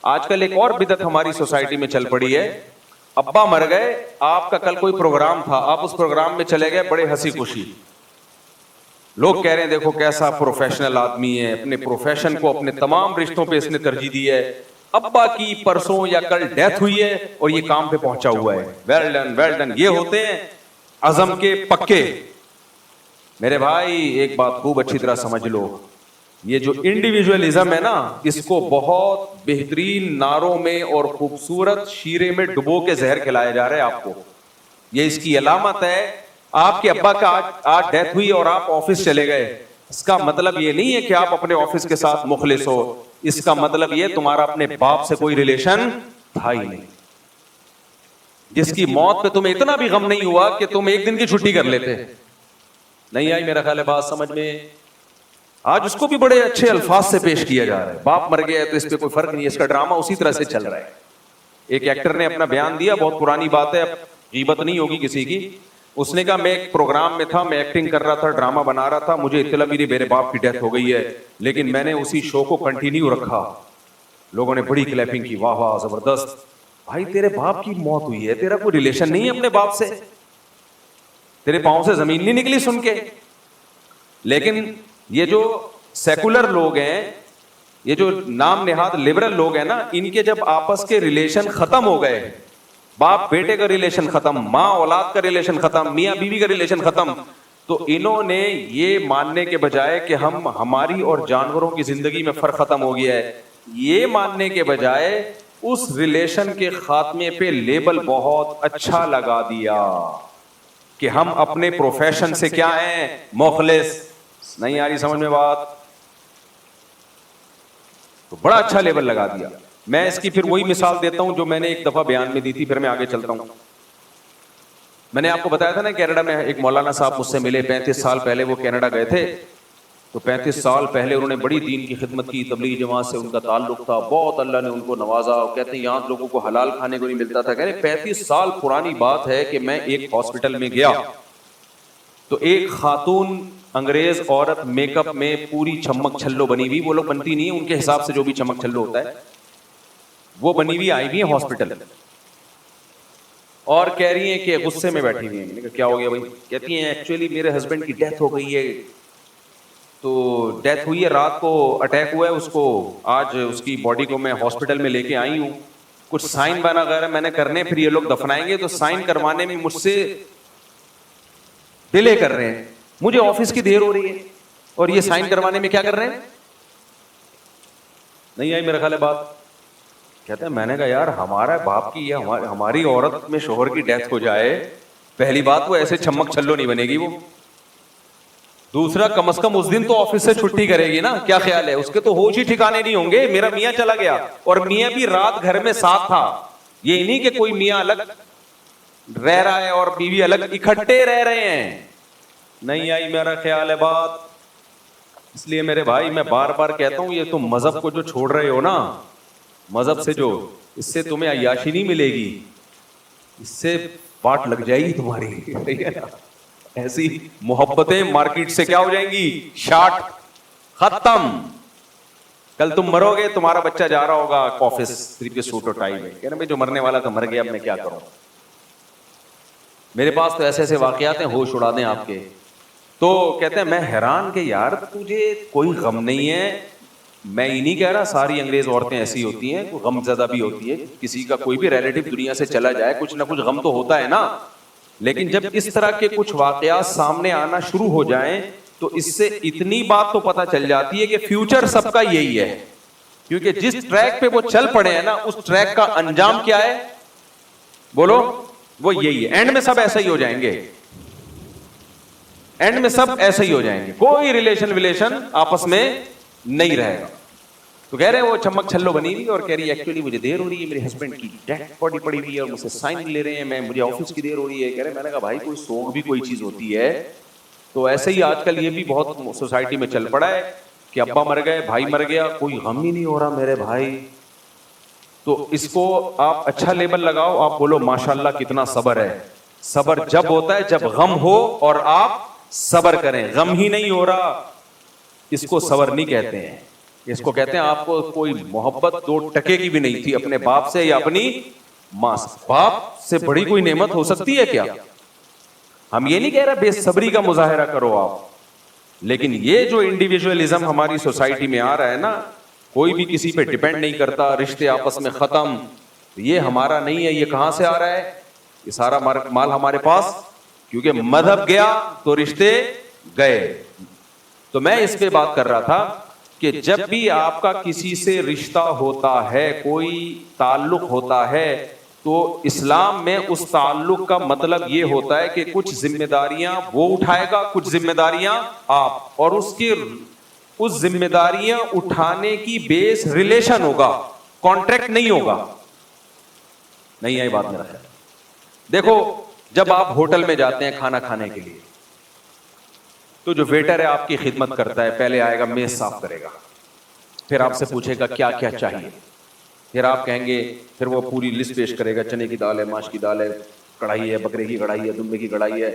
آج کل ایک اور بدعت ہماری سوسائٹی میں چل پڑی ہے. ابا مر گئے, آپ کا کل کوئی پروگرام تھا, آپ اس پروگرام میں چلے گئے, بڑے ہنسی خوشی, لوگ کہہ رہے ہیں دیکھو کیسا پروفیشنل آدمی ہے, اپنے پروفیشن کو اپنے تمام رشتوں پہ اس نے ترجیح دی ہے. ابا کی پرسوں یا کل ڈیتھ ہوئی ہے اور یہ کام پہ پہنچا ہوا ہے. Well done well done. یہ ہوتے ہیں عزم کے پکے. میرے بھائی ایک بات خوب اچھی طرح سمجھ لو, یہ جو انڈیویجولزم ہے نا, اس کو بہت بہترین نعروں میں اور خوبصورت شیرے میں ڈبو کے زہر کھلایا جا رہا ہے آپ کو. یہ اس کی علامت ہے. آپ کے ابا کا آج ڈیتھ ہوئی اور آپ آفس چلے گئے, اس کا مطلب یہ نہیں ہے کہ آپ اپنے آفس کے ساتھ مخلص ہو. اس کا مطلب یہ تمہارا اپنے باپ سے کوئی ریلیشن تھا ہی نہیں, جس کی موت پہ تمہیں اتنا بھی غم نہیں ہوا کہ تم ایک دن کی چھٹی کر لیتے. نہیں آئی میرا خیال ہے بات سمجھ میں. آج اس کو بھی بڑے اچھے الفاظ سے پیش کیا جا رہا ہے. باپ مر گیا ہے تو اس پہ کوئی فرق نہیں ہے, اس کا ڈرامہ اسی طرح سے چل رہا ہے. ایک ایکٹر نے اپنا بیان دیا, بہت پرانی بات ہے, اب غیبت نہیں ہوگی کسی کی. اس نے کہا میں ایک پروگرام میں تھا, میں ایکٹنگ کر رہا تھا, ڈرامہ بنا رہا تھا, مجھے اطلاع ملی میرے باپ کی ڈیتھ ہو گئی ہے, لیکن میں نے اسی شو کو کنٹینیو رکھا. لوگوں نے بڑی کلیپنگ کی, واہ واہ زبردست. بھائی تیرے باپ کی موت ہوئی ہے, تیرا کوئی ریلیشن نہیں ہے اپنے باپ سے, تیرے پاؤں سے زمین نہیں نکلی سن کے. لیکن یہ جو سیکولر لوگ ہیں, یہ جو نام نہاد لبرل لوگ ہیں نا, ان کے جب آپس کے ریلیشن ختم ہو گئے, باپ بیٹے کا ریلیشن ختم, ماں اولاد کا ریلیشن ختم, میاں بیوی کا ریلیشن ختم, تو انہوں نے یہ ماننے کے بجائے کہ ہماری اور جانوروں کی زندگی میں فرق ختم ہو گیا ہے, یہ ماننے کے بجائے اس ریلیشن کے خاتمے پہ لیبل بہت اچھا لگا دیا کہ ہم اپنے پروفیشن سے کیا ہیں, مخلص. نہیں آ رہی سمجھ میں بات؟ تو بڑا اچھا لیبل لگا دیا. میں اس کی پھر وہی مثال دیتا ہوں جو میں نے ایک دفعہ بیان میں دی تھی, پھر میں آگے چلتا ہوں. میں نے آپ کو بتایا تھا نا کینیڈا میں ایک مولانا صاحب مجھ سے ملے, 35 سال پہلے وہ کینیڈا گئے تھے. تو 35 سال پہلے انہوں نے بڑی دین کی خدمت کی, تبلیغی جماعت سے ان کا تعلق تھا, بہت اللہ نے ان کو نوازا. کہتے ہیں یہاں لوگوں کو حلال کھانے کو نہیں ملتا تھا. کہتے ہیں 35 سال پرانی بات ہے کہ میں ایک ہاسپٹل میں گیا تو ایک خاتون انگریز عورت میک اپ میں پوری چمک چھلو بنی ہوئی, وہ لوگ بنتی نہیں ہیں, ان کے حساب سے جو بھی چمک چھلو ہوتا ہے وہ بنی ہوئی آئی ہوئی ہیں ہاسپٹل, اور کہہ رہی ہیں کہ غصے میں بیٹھی ہوئی ہیں. میں نے کہا کیا ہو گیا بھائی؟ کہتی ہیں ایکچولی میرے ہسبینڈ کی ڈیتھ ہو گئی ہے, تو ڈیتھ ہوئی ہے, رات کو اٹیک ہوا ہے اس کو, آج اس کی باڈی کو میں ہاسپٹل میں لے کے آئی ہوں, کچھ سائن بنا وغیرہ میں نے کرنے, پھر یہ لوگ دفنائیں گے, تو سائن کروانے میں مجھ سے ڈیلے کر رہے ہیں, مجھے آفس کی دیر ہو رہی ہے, اور یہ سائن کروانے میں کیا کر رہے ہیں. نہیں آئی میرا خیال ہے بات؟ کہتے ہیں میں نے کہا یار ہمارا باپ کی یا ہماری عورت میں شوہر کی ڈیتھ ہو جائے, پہلی بات وہ ایسے چمک چھلو نہیں بنے گی وہ, دوسرا کم از کم اس دن تو آفس سے چھٹی کرے گی نا. کیا خیال ہے؟ اس کے تو ہوش ہی ٹھکانے نہیں ہوں گے. میرا میاں چلا گیا اور میاں بھی رات گھر میں ساتھ تھا, یہ نہیں کہ کوئی میاں الگ رہ رہا ہے اور بیوی الگ, اکٹھے رہ رہے ہیں. نہیں آئی میرا خیال ہے بات؟ اس لیے میرے بھائی میں بار بار کہتا ہوں, یہ تم مذہب کو جو چھوڑ رہے ہو نا, مذہب سے جو, اس سے تمہیں عیاشی نہیں ملے گی, اس سے پاٹ لگ جائے گی تمہاری. ایسی محبتیں مارکیٹ سے کیا ہو جائیں گی, شارٹ, ختم. کل تم مرو گے, تمہارا بچہ جا رہا ہوگا آفس 3 پیس سوٹ اور ٹائی میں, کہنا بھائی جو مرنے والا تھا مر گیا, اب میں کیا کروں. میرے پاس تو ایسے ایسے واقعات ہیں, ہوش اڑا دیں آپ کے. تو کہتے ہیں میں حیران کہ یار تجھے کوئی غم نہیں ہے. میں ہی نہیں کہہ رہا, ساری انگریز عورتیں ایسی ہوتی ہیں, غم زدہ بھی ہوتی ہے, کسی کا کوئی بھی ریلیٹو دنیا سے چلا جائے کچھ نہ کچھ غم تو ہوتا ہے نا. لیکن جب اس طرح کے کچھ واقعات سامنے آنا شروع ہو جائیں تو اس سے اتنی بات تو پتہ چل جاتی ہے کہ فیوچر سب کا یہی ہے, کیونکہ جس ٹریک پہ وہ چل پڑے ہیں نا, اس ٹریک کا انجام کیا ہے بولو, وہ یہی ہے. اینڈ میں سب ایسا ہی ہو جائیں گے, اینڈ میں سب ایسا ہی ہو جائیں گے, کوئی ریلیشن آپس میں نہیں رہے گا. تو کہہ رہے ہیں وہ چمک چھلو بنی ہوئی اور کہہ رہی ہے ایکچولی مجھے دیر ہو رہی ہے, میرے ہسبینڈ کی ڈیتھ باڈی پڑی ہوئی ہے اور مجھ سے سائن لے رہے ہیں, مجھے آفس کی دیر ہو رہی ہے. کہہ رہے میں نے کہا بھائی کوئی سوگ بھی کوئی چیز ہوتی ہے. تو ایسے ہی آج کل یہ بھی بہت سوسائٹی میں چل پڑا ہے کہ ابا مر گئے, بھائی مر گیا, کوئی غم ہی نہیں ہو رہا میرے بھائی. تو اس کو آپ اچھا لیبل لگاؤ, آپ بولو ماشاءاللہ کتنا صبر ہے. صبر جب ہوتا ہے جب غم ہو اور آپ صبر کریں, غم ہی نہیں ہو رہا, اس کو صبر نہیں کہتے ہیں. اس کو کہتے ہیں آپ کو کوئی محبت 2 ٹکے کی بھی نہیں تھی اپنے باپ سے یا اپنی ماں سے. باپ سے بڑی کوئی نعمت ہو سکتی ہے کیا؟ ہم یہ نہیں کہہ رہے بے صبری کا مظاہرہ کرو آپ، لیکن یہ جو انڈیویجولزم ہماری سوسائٹی میں آ رہا ہے نا، کوئی بھی کسی پہ ڈیپینڈ نہیں کرتا، رشتے آپس میں ختم، یہ ہمارا نہیں ہے. یہ کہاں سے آ رہا ہے؟ یہ سارا مال ہمارے پاس کیونکہ مذہب گیا تو رشتے گئے. تو میں اس پہ بات کر رہا تھا کہ جب بھی آپ کا کسی سے رشتہ ہوتا ہے، کوئی تعلق ہوتا ہے، تو اسلام میں اس تعلق کا مطلب یہ ہوتا ہے کہ کچھ ذمہ داریاں وہ اٹھائے گا، کچھ ذمہ داریاں آپ، اور اس ذمہ داریاں اٹھانے کی بیس ریلیشن ہوگا، کانٹریکٹ نہیں ہوگا. نہیں آئی بات میرا خیال. دیکھو جب آپ ہوٹل میں جاتے ہیں کھانا کھانے کے لیے، تو جو ویٹر ہے آپ کی خدمت کرتا ہے، پہلے آئے گا میز صاف کرے گا، پھر آپ سے پوچھے گا کیا کیا چاہیے، پھر آپ کہیں گے، پھر وہ پوری لسٹ پیش کرے گا، چنے کی دال ہے، ماش کی دال ہے، کڑھائی ہے، بکرے کی کڑھائی ہے، دمبے کی کڑھائی ہے،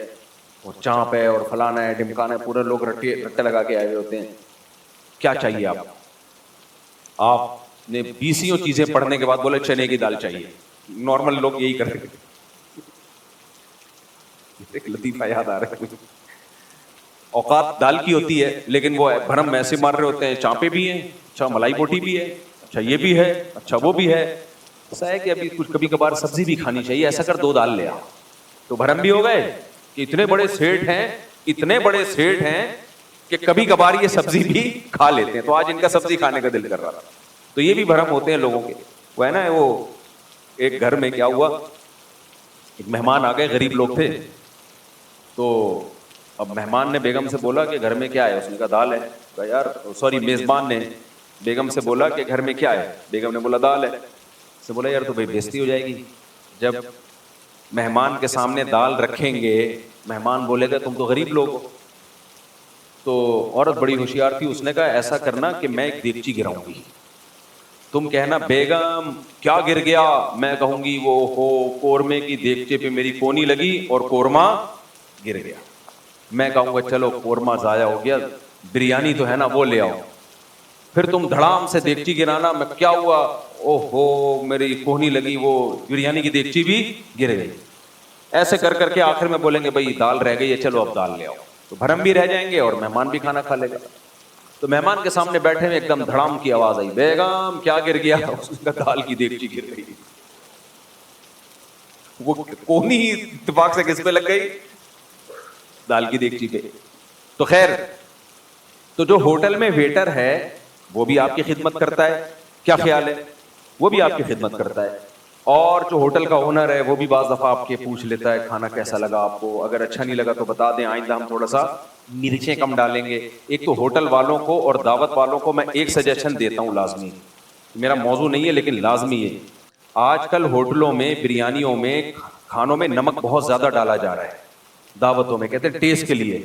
اور چانپ ہے، اور فلانا ہے، ڈمکانا ہے. پورے لوگ رٹے لگا کے آئے ہوئے ہوتے ہیں. کیا چاہیے آپ نے 20 چیزیں پڑھنے کے بعد بولے چنے کی دال چاہیے. نارمل لوگ یہی کرتے ہیں. ایک لطیفہ یاد آ رہا ہے، اوقات دال کی ہوتی ہے لیکن وہ بھرم ایسے مار رہے ہوتے ہیں، چانپے بھی ہیں، اچھا ملائی بوٹی بھی ہے، اچھا یہ بھی ہے، اچھا وہ بھی ہے. ایسا ہے کہ ابھی کچھ کبھی کبھار سبزی بھی کھانی چاہیے، ایسا کر 2 دال لے آ. تو بھرم بھی ہو گئے کہ اتنے بڑے سیٹ ہیں کہ کبھی کبھار یہ سبزی بھی کھا لیتے ہیں. تو آج ان کا سبزی کھانے کا دل کر رہا تھا. تو یہ بھی بھرم ہوتے ہیں لوگوں کے. وہ ہے نا، وہ ایک گھر میں کیا ہوا، ایک مہمان آ گئے، غریب لوگ تھے. تو اب مہمان نے بیگم سے بولا کہ گھر میں کیا ہے؟ اس نے کہا دال ہے. کہا یار سوری، میزبان نے بیگم سے بولا کہ گھر میں کیا ہے؟ بیگم نے بولا دال ہے. اس نے بولا یار تو بھائی بےزتی ہو جائے گی، جب مہمان کے سامنے دال رکھیں گے، مہمان بولے گا تم تو غریب لوگ ہو. تو عورت بڑی ہوشیار تھی، اس نے کہا ایسا کرنا کہ میں ایک دیگچی گراؤں گی، تم کہنا بیگم کیا گر گیا، میں کہوں گی وہ ہو قورمے کی دیگچے پہ میری کونی لگی اور قورمہ گر گیا. میں کہوں گا چلو قورمہ ضائع ہو گیا، بریانی تو ہے نا وہ لے آؤ. پھر تم دھڑام سے دیگچی گرانا، میں کیا ہوا، او ہو میری کونی لگی، وہ بریانی کی دیگچی بھی گر گئی. ایسے کر کر کے آخر میں بولیں گے بھائی دال رہ گئی ہے، چلو اب دال لے آؤ. تو بھرم بھی رہ جائیں گے اور مہمان بھی کھانا کھا لے گا. تو مہمان کے سامنے بیٹھے میں ایک دم دھڑام کی آواز آئی، بیگم کیا گر گیا؟ اس نے کہا دال کی دیگچی گر گئی. وہ کونی اتفاق سے کس پہ لگ گئی؟ دال کی دیگچی پہ. تو خیر، تو جو ہوٹل میں ویٹر ہے وہ بھی آپ کی خدمت کرتا ہے، کیا خیال ہے؟ وہ بھی آپ کی خدمت کرتا ہے. اور جو ہوٹل کا اونر ہے وہ بھی بعض دفعہ آپ کے پوچھ لیتا ہے کھانا کیسا لگا آپ کو، اگر اچھا نہیں لگا تو بتا دیں، آئندہ ہم تھوڑا سا مرچیں کم ڈالیں گے. ایک تو ہوٹل والوں کو اور دعوت والوں کو میں ایک سجیشن دیتا ہوں لازمی، میرا موضوع نہیں ہے لیکن لازمی ہے. آج کل ہوٹلوں میں، بریانیوں میں، کھانوں میں نمک بہت زیادہ ڈالا جا رہا ہے. دعوتوں میں کہتے ہیں ٹیسٹ کے لیے،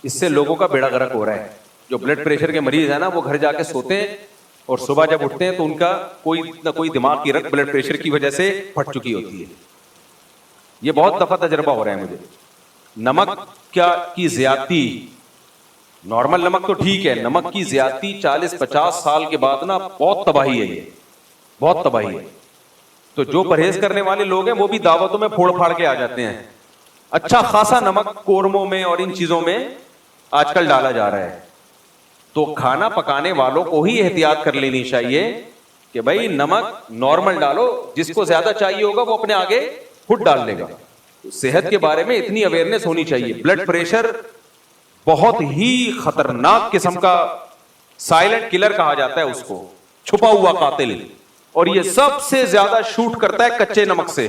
اس سے لوگوں کا بیڑا غرق ہو رہا ہے. جو بلڈ پریشر کے مریض ہیں نا، وہ گھر جا کے سوتے ہیں اور صبح جب اٹھتے ہیں تو ان کا کوئی نہ کوئی دماغ کی رگ بلڈ پریشر کی وجہ سے پھٹ چکی ہوتی ہے. یہ بہت دفعہ تجربہ ہو رہا ہے مجھے. نمک کیا کی زیادتی، نارمل نمک تو ٹھیک ہے، نمک کی زیادتی 40-50 سال کے بعد نا بہت تباہی ہے، یہ بہت تباہی ہے. تو جو پرہیز کرنے والے لوگ ہیں وہ بھی دعوتوں میں پھوڑ پھاڑ کے آ جاتے ہیں. اچھا خاصا نمک قورموں میں اور ان چیزوں میں آج کل ڈالا جا رہا ہے. تو کھانا پکانے والوں کو ہی احتیاط کر لینی چاہیے کہ بھائی نمک نارمل ڈالو، جس کو زیادہ چاہیے ہوگا وہ اپنے آگے خود ڈال لے گا. صحت کے بارے میں اتنی اویئرنیس ہونی چاہیے. بلڈ پریشر بہت ہی خطرناک قسم کا سائلنٹ کلر کہا جاتا ہے اس کو، چھپا ہوا قاتل. اور یہ سب سے زیادہ شوٹ کرتا ہے کچے نمک سے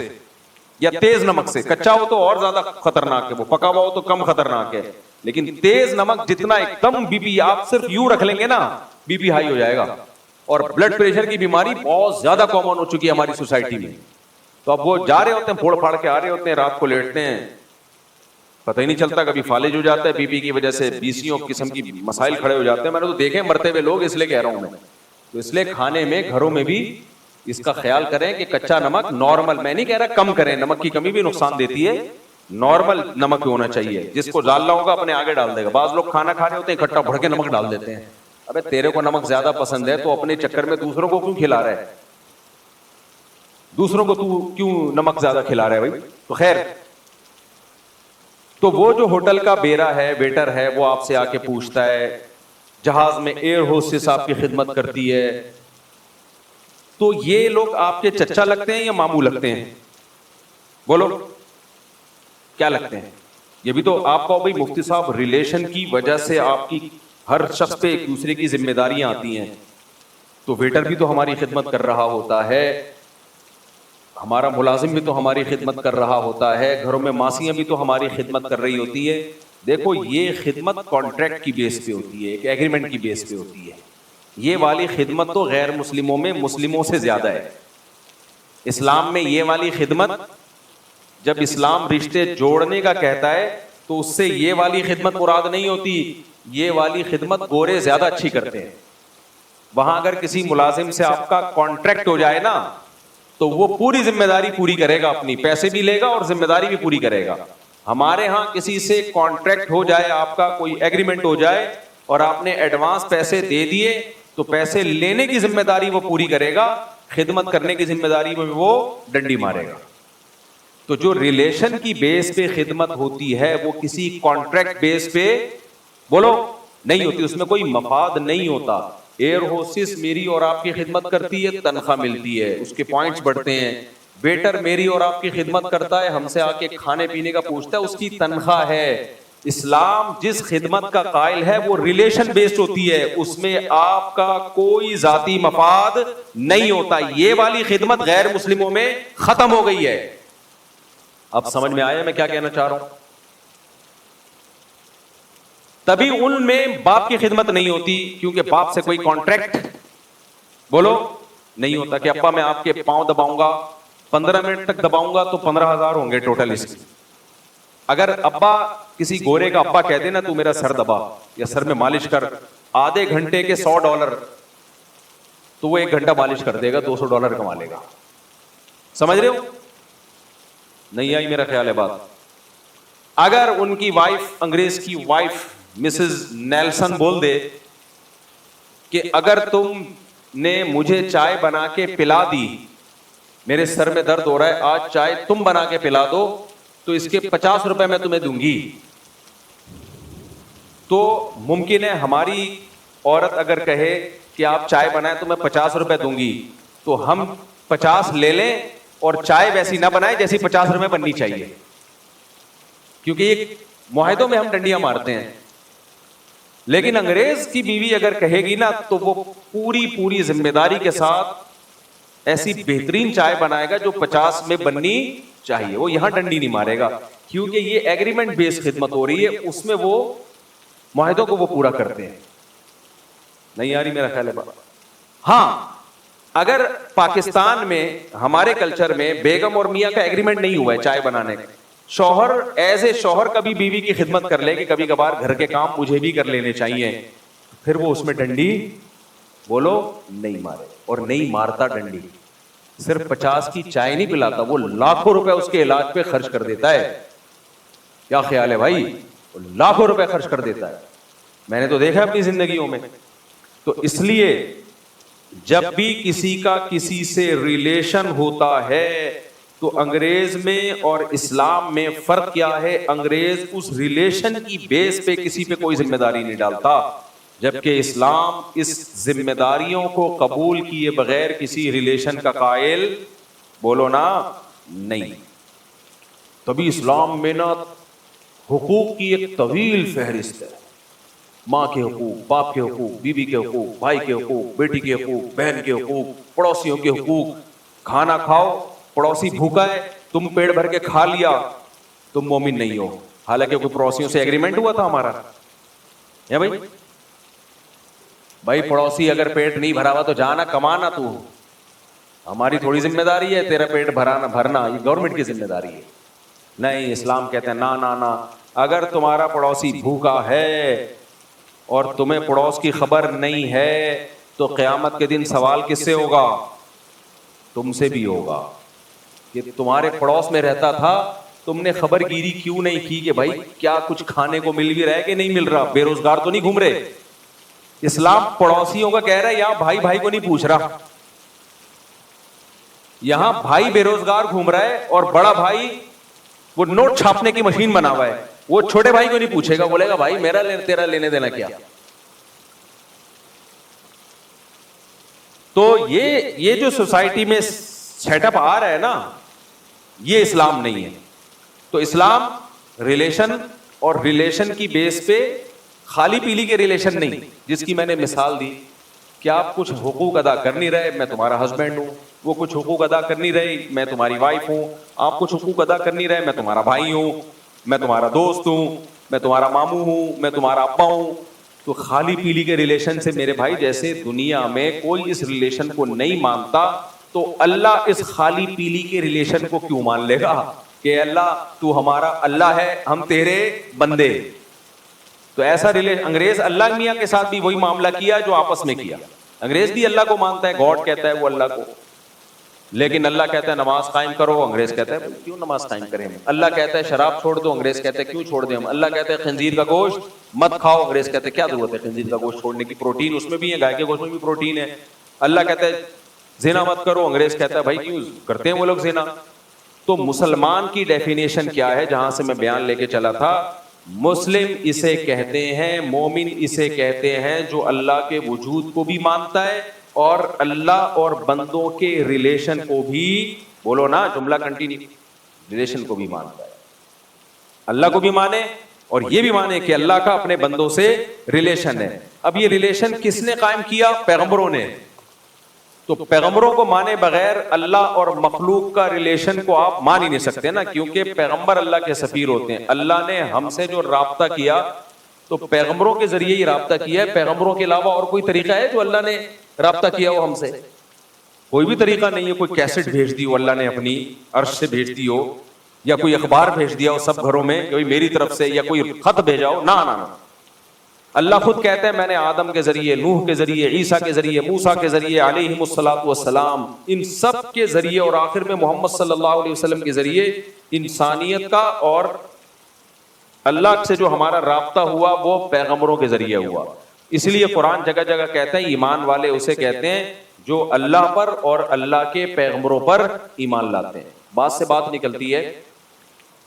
یا تیز نمک سے. کچا ہو تو اور زیادہ خطرناک ہے، وہ پکا ہوا ہو تو کم خطرناک ہے. لیکن تیز نمک جتنا ایک دم بی پی، آپ صرف یوں رکھ لیں گے نا بی پی ہائی ہو جائے گا. اور بلڈ پریشر کی بیماری بہت زیادہ کامن ہو چکی ہے ہماری سوسائٹی میں. تو اب وہ جا رہے ہوتے ہیں، پھوڑ پھاڑ کے آ رہے ہوتے ہیں، رات کو لیٹتے ہیں، پتہ ہی نہیں چلتا، کبھی فالج ہو جاتا ہے بی پی کی وجہ سے، 20 قسم کی مسائل کھڑے ہو جاتے ہیں. میں نے تو دیکھے مرتے ہوئے لوگ، اس لیے کہہ رہا ہوں میں. تو اس لیے کھانے میں، گھروں میں بھی اس کا خیال کریں کہ کچا نمک نارمل، میں نہیں کہہ رہا کم کریں، نمک کی کمی بھی نقصان دیتی ہے، نارمل نمک ہونا چاہیے. جس کو ڈالنا ہوگا اپنے آگے ڈال دے گا. بعض لوگ کھانا کھا رہے ہوتے ہیں اکٹھا بھر کے نمک ڈال دیتے ہیں. ابے تیرے کو نمک زیادہ پسند ہے تو اپنے چکر میں دوسروں کو کیوں کھلا رہا ہے, دوسروں کو تو کیوں نمک زیادہ کھلا رہا ہے بھائی. تو خیر, تو وہ جو ہوٹل کا بیرا ہے, ویٹر ہے, وہ آپ سے آ کے پوچھتا ہے, جہاز میں ایئر ہوسٹس آپ کی خدمت کرتی ہے, تو یہ لوگ آپ کے چچا لگتے ہیں یا ماموں لگتے ہیں؟ بولو کیا لگتے ہیں؟ یہ بھی تو آپ کو بھائی مفتی صاحب ریلیشن کی وجہ سے آپ کی ہر شخص پہ ایک دوسرے کی ذمہ داریاں آتی ہیں. تو ویٹر بھی تو ہماری خدمت کر رہا ہوتا ہے, ہمارا ملازم بھی تو ہماری خدمت کر رہا ہوتا ہے, گھروں میں ماسیاں بھی تو ہماری خدمت کر رہی ہوتی ہے. دیکھو یہ خدمت کانٹریکٹ کی بیس پہ ہوتی ہے, ایک ایگریمنٹ کی بیس پہ ہوتی ہے. یہ والی خدمت تو غیر مسلموں میں مسلموں سے زیادہ ہے. اسلام میں یہ والی خدمت, جب اسلام رشتے جوڑنے کا کہتا ہے تو اس سے یہ والی خدمت مراد نہیں ہوتی. یہ والی خدمت گورے زیادہ اچھی کرتے ہیں. وہاں اگر کسی ملازم سے آپ کا کانٹریکٹ ہو جائے نا تو وہ پوری ذمہ داری پوری کرے گا, اپنی پیسے بھی لے گا اور ذمہ داری بھی پوری کرے گا. ہمارے ہاں کسی سے کانٹریکٹ ہو جائے, آپ کا کوئی ایگریمنٹ ہو جائے اور آپ نے ایڈوانس پیسے دے دیے تو پیسے لینے کی ذمہ داری وہ پوری کرے گا, خدمت کرنے کی ذمہ داری میں وہ ڈنڈی مارے گا. تو جو ریلیشن کی بیس پہ خدمت ہوتی ہے وہ کسی کانٹریکٹ بیس پہ بولو نہیں ہوتی, اس میں کوئی مفاد نہیں ہوتا. ایئر ہوسٹس میری اور آپ کی خدمت کرتی ہے, تنخواہ ملتی ہے, اس کے پوائنٹس بڑھتے ہیں. ویٹر میری اور آپ کی خدمت کرتا ہے, ہم سے آ کے کھانے پینے کا پوچھتا ہے, اس کی تنخواہ ہے. اسلام جس خدمت کا قائل ہے وہ ریلیشن بیسڈ ہوتی ہے, اس میں آپ کا کوئی ذاتی مفاد نہیں ہوتا. یہ والی خدمت غیر مسلموں میں ختم ہو گئی ہے. اب سمجھ میں آیا میں کیا کہنا چاہ رہا ہوں؟ تبھی ان میں باپ کی خدمت نہیں ہوتی, کیونکہ باپ سے کوئی کانٹریکٹ بولو نہیں ہوتا کہ ابا میں آپ کے پاؤں دباؤں گا, 15 منٹ تک دباؤں گا تو 15,000 ہوں گے ٹوٹل. اس کی اگر ابا کسی گورے کا ابا کہہ دے نا تو میرا سر دبا یا سر میں مالش کر, آدھے گھنٹے کے $100 تو وہ 1 گھنٹہ مالش کر دے گا, $200 کما لے گا. سمجھ رہے ہو؟ نہیں آئی میرا خیال ہے بات. اگر ان کی وائف, انگریز کی وائف مسز نیلسن بول دے کہ اگر تم نے مجھے چائے بنا کے پلا دی, میرے سر میں درد ہو رہا ہے, آج چائے تم بنا کے پلا دو تو اس کے $50 میں تمہیں دوں گی. تو ممکن ہے ہماری عورت اگر کہے کہ آپ چائے بنائیں تو میں $50 دوں گی, تو ہم 50 لے لیں اور چائے ویسی نہ بنائیں جیسی $50 بننی چاہیے, کیونکہ یہ معاہدوں میں ہم ڈنڈیاں مارتے ہیں. لیکن انگریز کی بیوی اگر کہے گی نا تو وہ پوری ذمہ داری کے ساتھ ایسی بہترین چائے بنائے گا جو 50 میں بننی چاہیے. وہ یہاں ڈنڈی نہیں مارے گا, کیونکہ یہ ایگریمنٹ بیس خدمت ہو رہی ہے, اس میں وہ معاہدوں کو وہ پورا کرتے ہیں. نہیں آ رہی میرا خیال ہے بات؟ ہاں اگر پاکستان میں ہمارے کلچر میں بیگم اور میاں کا ایگریمنٹ نہیں ہوا ہے چائے بنانے کا, شوہر ایز اے شوہر کبھی بیوی کی خدمت کر لے کہ کبھی کبھار گھر کے کام مجھے بھی کر لینے چاہیے, پھر وہ اس میں ڈنڈی بولو نہیں مارے, اور نہیں مارتا ڈنڈی. صرف 50 کی چائے نہیں پلاتا, وہ لاکھوں روپے اس کے علاج پہ خرچ کر دیتا ہے. کیا خیال ہے بھائی؟ وہ لاکھوں روپے خرچ کر دیتا ہے, میں نے تو دیکھا اپنی زندگیوں میں. تو اس لیے جب بھی کسی کا کسی سے ریلیشن ہوتا ہے تو انگریز میں اور اسلام میں فرق کیا ہے؟ انگریز اس ریلیشن کی بیس پہ کسی پہ کوئی ذمہ داری نہیں ڈالتا, جبکہ اسلام اس ذمہ داریوں کو قبول کیے بغیر کسی ریلیشن کا قائل بولو نا نہیں. تبھی اسلام میں نا حقوق کی ایک طویل فہرست ہے, ماں کے حقوق, باپ کے حقوق, بیوی کے حقوق, بھائی کے حقوق, بیٹی کے حقوق, بہن کے حقوق, پڑوسیوں کے حقوق. کھانا کھاؤ, پڑوسی بھوکا ہے, تم پیٹ بھر کے کھا لیا, تم مومن نہیں ہو, حالانکہ کوئی پڑوسیوں سے ایگریمنٹ ہوا تھا ہمارا ہے بھائی. بھائی پڑوسی اگر پیٹ نہیں بھرا ہوا تو جانا کمانا, تو ہماری تھوڑی ذمہ داری ہے تیرا پیٹ بھرنا, یہ گورنمنٹ کی ذمہ داری ہے. نہیں, اسلام کہتے ہیں نا, اگر تمہارا پڑوسی بھوکا ہے اور تمہیں پڑوس کی خبر نہیں ہے تو قیامت کے دن سوال کس سے ہوگا؟ تم سے بھی ہوگا کہ تمہارے پڑوس میں رہتا تھا, تم نے خبر گیری کیوں نہیں کی کہ بھائی کیا کچھ کھانے کو مل بھی رہا ہے کہ نہیں مل رہا, بے روزگار تو نہیں گھوم رہے. اسلام پڑوسیوں کا کہہ رہا ہے یہاں بھائی بھائی کو نہیں پوچھ رہا, یہاں بھائی بے روزگار گھوم رہا ہے اور بڑا بھائی وہ نوٹ چھاپنے کی مشین بنا ہوا ہے, وہ چھوٹے بھائی کو نہیں پوچھے گا, بولے گا بھائی میرا تیرا لینے دینا کیا. تو یہ جو سوسائٹی میں سیٹ اپ آ رہا ہے نا, یہ اسلام نہیں ہے. تو اسلام ریلیشن, اور ریلیشن کی بیس پہ خالی پیلی کے ریلیشن نہیں, جس کی میں نے مثال دی کہ آپ کچھ حقوق ادا کر نہیں رہے, میں تمہارا ہسبینڈ ہوں, وہ کچھ حقوق ادا کر نہیں رہی, میں تمہاری وائف ہوں, آپ کچھ حقوق ادا کر نہیں رہے, میں تمہارا بھائی ہوں, میں تمہارا دوست ہوں, میں تمہارا ماموں ہوں, میں تمہارا ابا ہوں. تو خالی پیلی کے ریلیشن سے میرے بھائی, جیسے دنیا میں کوئی اس ریلیشن کو نہیں مانتا, تو اللہ اس خالی پیلی کے ریلیشن کو کیوں مان لے گا کہ اللہ تو ہمارا اللہ ہے, ہم تیرے بندے. تو ایسا ریلیشن انگریز اللہ میاں کے ساتھ بھی وہی معاملہ کیا جو آپس میں کیا. انگریز بھی اللہ کو مانتا ہے, گاڈ کہتا ہے وہ اللہ کو, لیکن اللہ کہتا ہے نماز قائم کرو, انگریز کہتا ہے کیوں نماز قائم کریں ہم. اللہ کہتا ہے شراب چھوڑ دو, انگریز کہتا ہے کیوں چھوڑ دیں ہم. اللہ کہتا ہے خنزیر کا گوشت مت کھاؤ, انگریز کہتے ہیں کیا ضرورت ہے خنزیر کا گوشت چھوڑنے کی, پروٹین اس میں بھی ہے, گائے کے گوشت میں بھی پروٹین ہے. اللہ کہتا ہے زنا مت کرو, انگریز کہتا ہے بھائی کیوں کرتے ہیں وہ لوگ زنا. تو مسلمان کی ڈیفینیشن کیا ہے, جہاں سے میں بیان لے کے چلا تھا, مسلم اسے کہتے ہیں, مومن اسے کہتے ہیں جو اللہ کے وجود کو بھی مانتا ہے اور اللہ اور بندوں کے ریلیشن کو بھی, بولو نا جملہ کنٹینیو, ریلیشن کو بھی مانتا ہے. اللہ کو بھی مانے اور یہ بھی مانے کہ اللہ کا اپنے بندوں سے ریلیشن ہے. اب یہ ریلیشن کس نے قائم کیا؟ پیغمبروں نے. تو پیغمبروں کو مانے بغیر اللہ اور مخلوق کا ریلیشن کو آپ مان ہی نہیں سکتے نا, کیونکہ پیغمبر اللہ کے سفیر ہوتے ہیں. اللہ نے ہم سے جو رابطہ کیا تو پیغمبروں کے ذریعے ہی رابطہ کیا ہے. پیغمبروں کے علاوہ اور کوئی طریقہ ہے جو اللہ نے رابطہ کیا ہو ہم سے؟ کوئی بھی طریقہ نہیں ہے. کوئی کیسٹ بھیج دی ہو اللہ نے اپنی عرش سے بھیج دی ہو, یا کوئی اخبار بھیج دیا ہو سب گھروں میں کوئی میری طرف سے, یا کوئی خط بھیجا ہو, نہ. اللہ خود کہتے ہیں میں نے آدم کے ذریعے, نوح کے ذریعے, عیسیٰ کے ذریعے, موسیٰ کے ذریعے علیہم الصلوۃ والسلام, ان سب کے ذریعے, اور آخر میں محمد صلی اللہ علیہ وسلم کے ذریعے انسانیت کا اور اللہ سے جو ہمارا رابطہ ہوا وہ پیغمبروں کے ذریعے ہوا. اس لیے قرآن جگہ جگہ کہتا ہے ایمان والے اسے کہتے ہیں جو اللہ پر اور اللہ کے پیغمبروں پر ایمان لاتے ہیں. بات سے بات نکلتی ہے,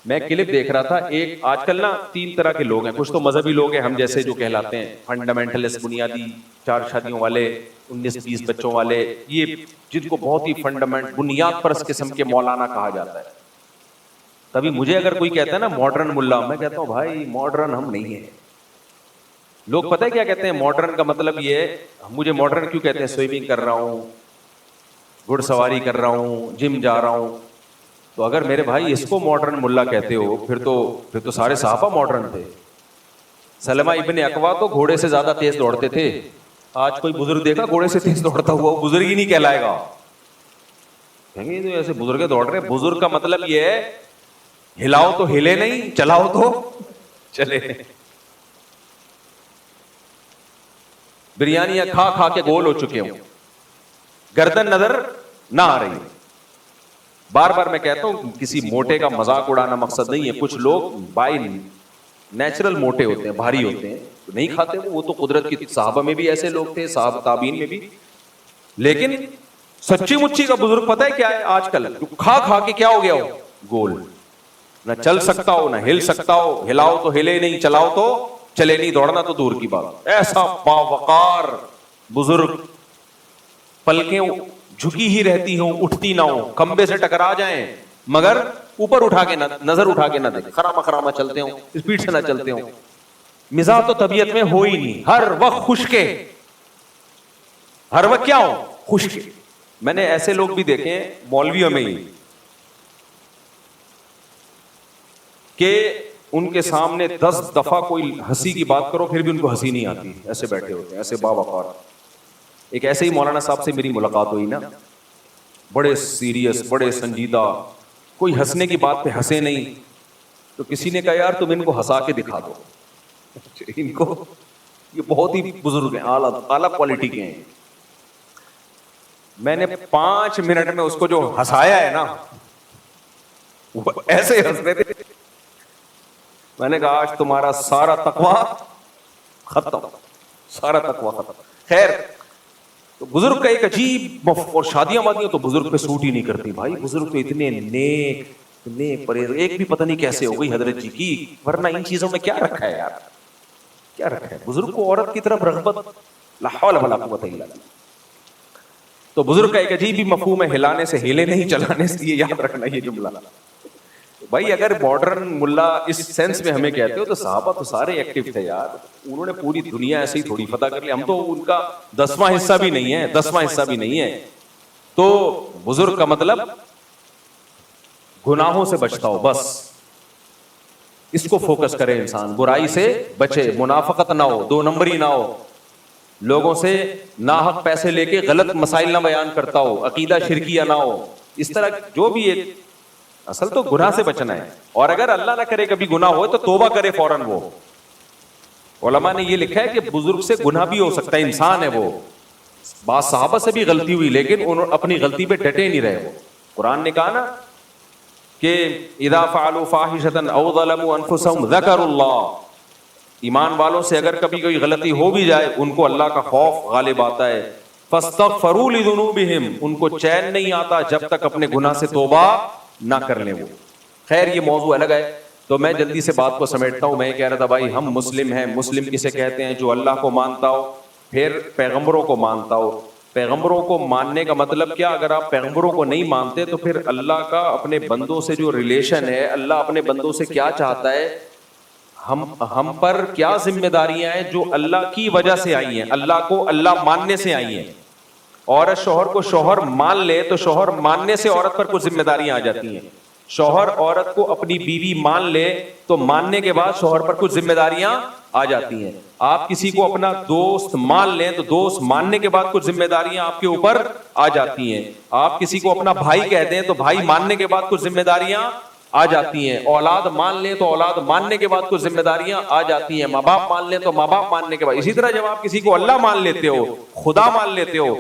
میں کلپ دیکھ رہا تھا, ایک آج کل نا 3 طرح کے لوگ ہیں. کچھ تو مذہبی لوگ ہیں ہم جیسے جو کہلاتے ہیں فنڈامنٹلسٹ, بنیادی 4 شادیوں والے, 19-20 بچوں والے, یہ جن کو بہت ہی فنڈامنٹ بنیاد پرست قسم کے مولانا کہا جاتا ہے. تبھی مجھے اگر کوئی کہتا ہے نا ماڈرن ملا, میں کہتا ہوں بھائی ماڈرن ہم نہیں ہیں. لوگ پتہ ہے کیا کہتے ہیں ماڈرن کا مطلب یہ ہے, مجھے ماڈرن کیوں کہتے ہیں, سوئمنگ کر رہا ہوں, گھڑ سواری کر رہا ہوں, جم جا رہا ہوں. تو اگر میرے بھائی اس کو ماڈرن ملا کہتے ہو, پھر تو سارے صحابہ ماڈرن تھے. سلمہ ابن اکوا تو گھوڑے سے زیادہ تیز دوڑتے تھے. آج کوئی بزرگ دیکھا گھوڑے سے تیز دوڑتا ہوا, وہ بزرگ ہی نہیں کہلائے گا. کہیں گے تو ایسے بزرگ دوڑ رہے. بزرگ کا مطلب یہ ہے ہلاؤ تو ہلے نہیں, چلاؤ تو چلے. بریانیاں کھا کھا کے گول ہو چکے ہوں, گردن نظر نہ آ رہی. بار بار میں کہتا ہوں کسی موٹے کا مذاق اڑانا مقصد نہیں ہے. کچھ لوگ بائی نیچرل موٹے ہوتے ہیں, بھاری ہوتے ہیں, نہیں کھاتے وہ تو قدرت کی. صحابہ میں بھی ایسے لوگ تھے, صحابہ تابعین میں بھی. لیکن سچی مچی کا بزرگ پتہ ہے کیا ہے آج کل, کھا کھا کے کیا ہو گیا ہو, گول. نہ چل سکتا ہو, نہ ہل سکتا ہو, ہلاؤ تو ہلے نہیں, چلاؤ تو چلے نہیں, دوڑنا تو دور کی بات. ایسا باوقار بزرگ, پلکیں جھکی ہی رہتی ہوں, اٹھتی نہ ہوں, کھمبے سے ٹکرا جائیں مگر اوپر اٹھا کے نہ, نظر اٹھا کے نہ دیکھ, خراما چلتے ہوں, اسپیڈ سے نہ چلتے ہوں. مزاج تو طبیعت میں ہو ہی نہیں, ہر وقت خشکے, ہر وقت کیا ہو, خشکے. میں نے ایسے لوگ بھی دیکھے ہیں مولویوں میں ہی کہ ان کے سامنے 10 دفعہ کوئی ہنسی کی بات کرو پھر بھی ان کو ہنسی نہیں آتی, ایسے بیٹھے ہوتے ہیں, ایسے باوقار. ایک ایسے ہی مولانا صاحب سے میری ملاقات ہوئی نا, بڑے سیریس, بڑے سنجیدہ, کوئی ہنسنے کی بات پہ ہنسے نہیں. تو کسی نے کہا یار تم ان کو ہنسا کے دکھا دو, ان کو, یہ بہت ہی بزرگ ہیں, اعلیٰ کوالٹی کے ہیں. میں نے 5 منٹ میں اس کو جو ہنسایا ہے نا, وہ ایسے ہنس رہے تھے. میں نے کہا آج تمہارا سارا تقویٰ ختم, سارا تقوی ختم. خیر تو بزرگ کا ایک عجیب اور شادیاں وادیاں تو بزرگ پہ سوٹ ہی نہیں کرتی بھائی. بزرگ تو اتنے نیک پرہیز. ایک بھی پتہ نہیں کیسے ہو گئی حضرت جی کی, ورنہ ان چیزوں میں کیا رکھا ہے یار, کیا رکھا ہے. بزرگ کو عورت کی طرف رغبت, لا حول ولا قوت الا باللہ. تو بزرگ کا ایک عجیب ہی مفہوم ہے, ہلانے سے ہیلے نہیں, چلانے سے. یہ یاد رکھنا یہ جملہ بھائی. اگر ماڈرن ملا اس سینس میں ہمیں کہتے ہو تو صحابہ تو سارے ایکٹیو تھے یار. انہوں نے پوری دنیا ایسے ہی تھوڑی فتح کر لی. ہم تو ان کا 10واں حصہ بھی نہیں ہے, 10واں حصہ بھی نہیں ہے. تو بزرگ کا مطلب گناہوں سے بچتا ہو, بس اس کو فوکس کرے انسان. برائی سے بچے, منافقت نہ ہو, 2 نمبری نہ ہو, لوگوں سے ناحق پیسے لے کے غلط مسائل نہ بیان کرتا ہو, عقیدہ شرکیہ نہ ہو. اس طرح جو بھی ایک اصل تو گناہ سے بچنا ہے. اور اگر اللہ نہ کرے کبھی گناہ ہو تو توبہ کرے فوراً. وہ علماء نے یہ لکھا ہے کہ بزرگ سے گناہ بھی ہو سکتا ہے, انسان ہے وہ. بعض صحابہ سے بھی غلطی ہوئی لیکن انہوں اپنی غلطی پہ ڈٹے نہیں رہے. وہ قرآن نے کہا نا کہ اذا فعلوا فاحشة او ظلموا انفسهم ذکروا اللہ. ایمان والوں سے اگر کبھی کوئی غلطی ہو بھی جائے ان کو اللہ کا خوف غالب آتا ہے. فاستغفروا لذنوبهم, ان کو چین نہیں آتا جب تک اپنے گناہ سے توبہ نہ کر لیں وہ. خیر یہ موضوع الگ ہے, تو میں جلدی سے بات کو سمیٹتا ہوں. میں یہ کہہ رہا تھا بھائی ہم مسلم ہیں. مسلم کسے کہتے ہیں؟ جو اللہ کو مانتا ہو, پھر پیغمبروں کو مانتا ہو. پیغمبروں کو ماننے کا مطلب کیا؟ اگر آپ پیغمبروں کو نہیں مانتے تو پھر اللہ کا اپنے بندوں سے جو ریلیشن ہے, اللہ اپنے بندوں سے کیا چاہتا ہے, ہم پر کیا ذمہ داریاں ہیں جو اللہ کی وجہ سے آئی ہیں, اللہ کو اللہ ماننے سے آئی ہیں. عورت شوہر کو شوہر مان لے تو شوہر ماننے سے عورت پر کچھ ذمہ داریاں آ جاتی ہیں. شوہر عورت کو اپنی بیوی مان لے تو ماننے کے بعد شوہر پر کچھ ذمہ داریاں آ جاتی ہیں. آپ کسی کو اپنا دوست مان لیں تو دوست ماننے کے بعد کچھ ذمہ داریاں آپ کے اوپر آ جاتی ہیں. آپ کسی کو اپنا بھائی کہہ دیں تو بھائی ماننے کے بعد کچھ ذمہ داریاں آ جاتی ہیں. اولاد مان لیں تو اولاد ماننے کے بعد کچھ ذمہ داریاں آ جاتی ہیں. ماں باپ مان لیں تو ماں باپ ماننے کے بعد. اسی طرح جب آپ کسی کو اللہ مان لیتے ہو, خدا مان لیتے ہو,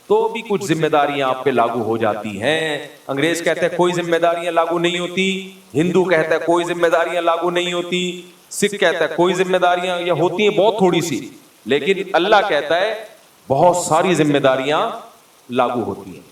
تو بھی کچھ ذمہ داریاں آپ پہ لاگو ہو جاتی ہیں. انگریز کہتے ہیں کوئی ذمہ داریاں لاگو نہیں ہوتی, ہندو کہتا ہے کوئی ذمہ داریاں لاگو نہیں ہوتی, سکھ کہتا ہے کوئی ذمہ داریاں یا ہوتی ہیں بہت تھوڑی سی, لیکن اللہ کہتا ہے بہت ساری ذمہ داریاں لاگو ہوتی ہیں.